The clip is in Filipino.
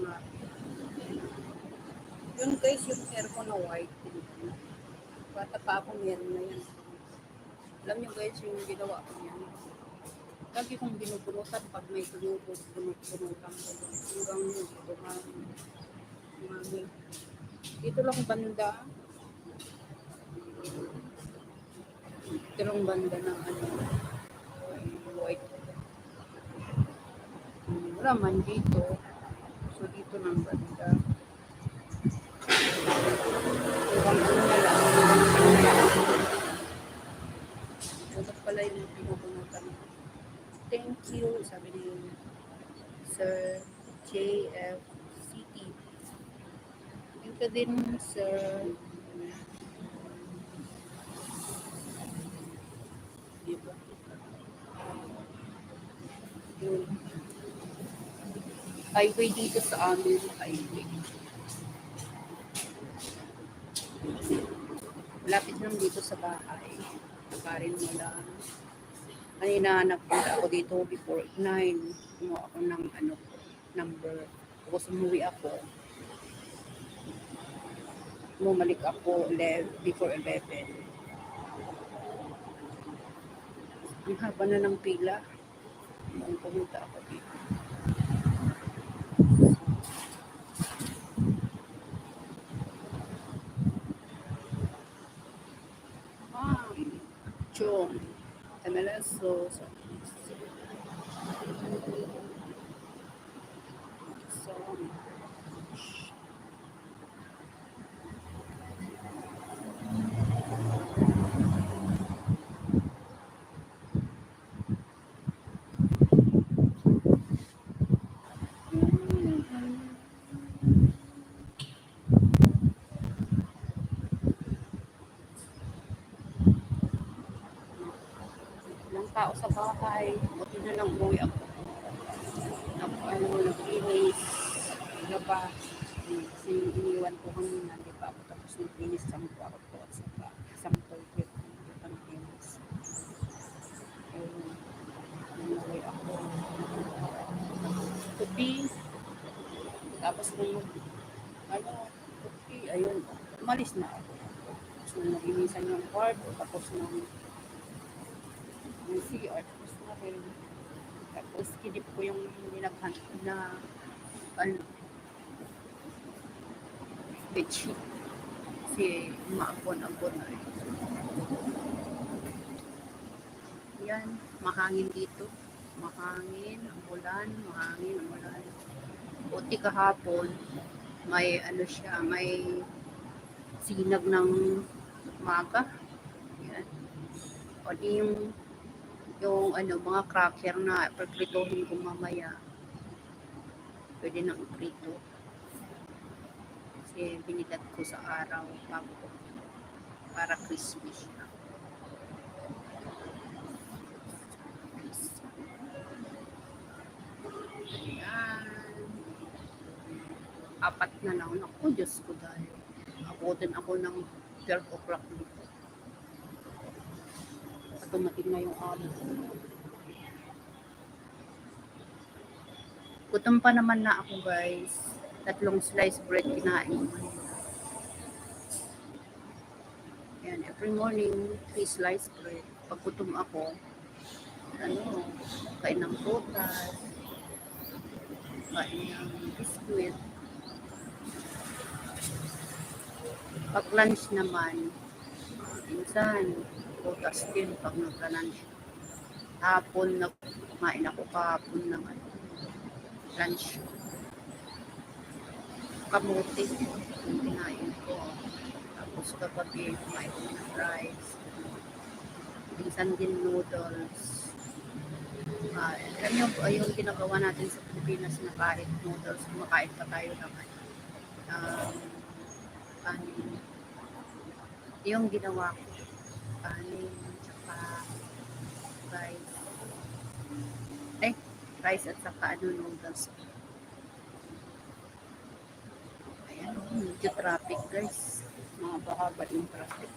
nga. Yun guys, yung hair ko na white. Bata pa ako meron na yan. Alam nyo guys, yung ginawa ko yan. Lagi kong binubunutan pag may tulubog, bunutan ko. Hanggang dito, mami. Dito lang banda. Dito lang banda ng white. Wala man dito. So dito lang banda. Dapat pala yung pinupunutan. Thank you, sabi ni Sir JFCT. Thank you din, Sir. Diba? Yun. Highway dito sa amin. Highway. Malapit lang dito sa bahay. Nakarin mo lang. Kanina nagpunta ako dito before 9. Kumuha ako ng number. Tapos umuwi ako. Bumalik ako before 11. Ang haba na ng pila. Nung pumunta ako dito. Chong. MLS. Tao sa bahay, buti na lang umuwi ako. Naglinis, gaba, kasi iniwan ko kanina, di ba ako tapos naglinis sa kwarto at saka isang toilet ang linis. Umuwi ako. Tupi, tapos nung tupi, ayun, umalis na ako. Tapos nung naglinisan yung kwarto, tapos nung CR, tapos na rin. Tapos kinip ko yung nilaghan na bedsheet. Kasi maabon-abon na rin. Yan, mahangin dito. Mahangin, ang ulan, mahangin, ang ulan. Buti kahapon, may may sinag ng maga. Yan. O di yung mga cracker na pagpritohin ko mamaya. Pwede nang iprito. Kasi binilat ko sa araw para crispy siya. Ayan. 4 na lang. Ako, Diyos ko dahil. Abutin ako ng 12 o'clock dito. Tumating na yung amo. Gutom pa naman na ako guys. 3 slice bread kinain ko. Yan, every morning 3 slice bread. Pag gutom ako, kain ng prutas, kain ng biskuit. Pag lunch naman, minsan prutas din pag nagka-lunch. Hapon, kumain ako kahapon ng lunch. Kamuti, yung kinain ko. Tapos kapag kumain ko ng rice. Minsan din noodles. Alam nyo, yung ginagawa natin sa Pilipinas na kahit noodles, kumakain pa tayo naman. Kanin. Yung ginawa ko. Kanin, tsaka rice. Rice at saka noodles. Ayan, medyo traffic guys. Mga bahaba yung traffic.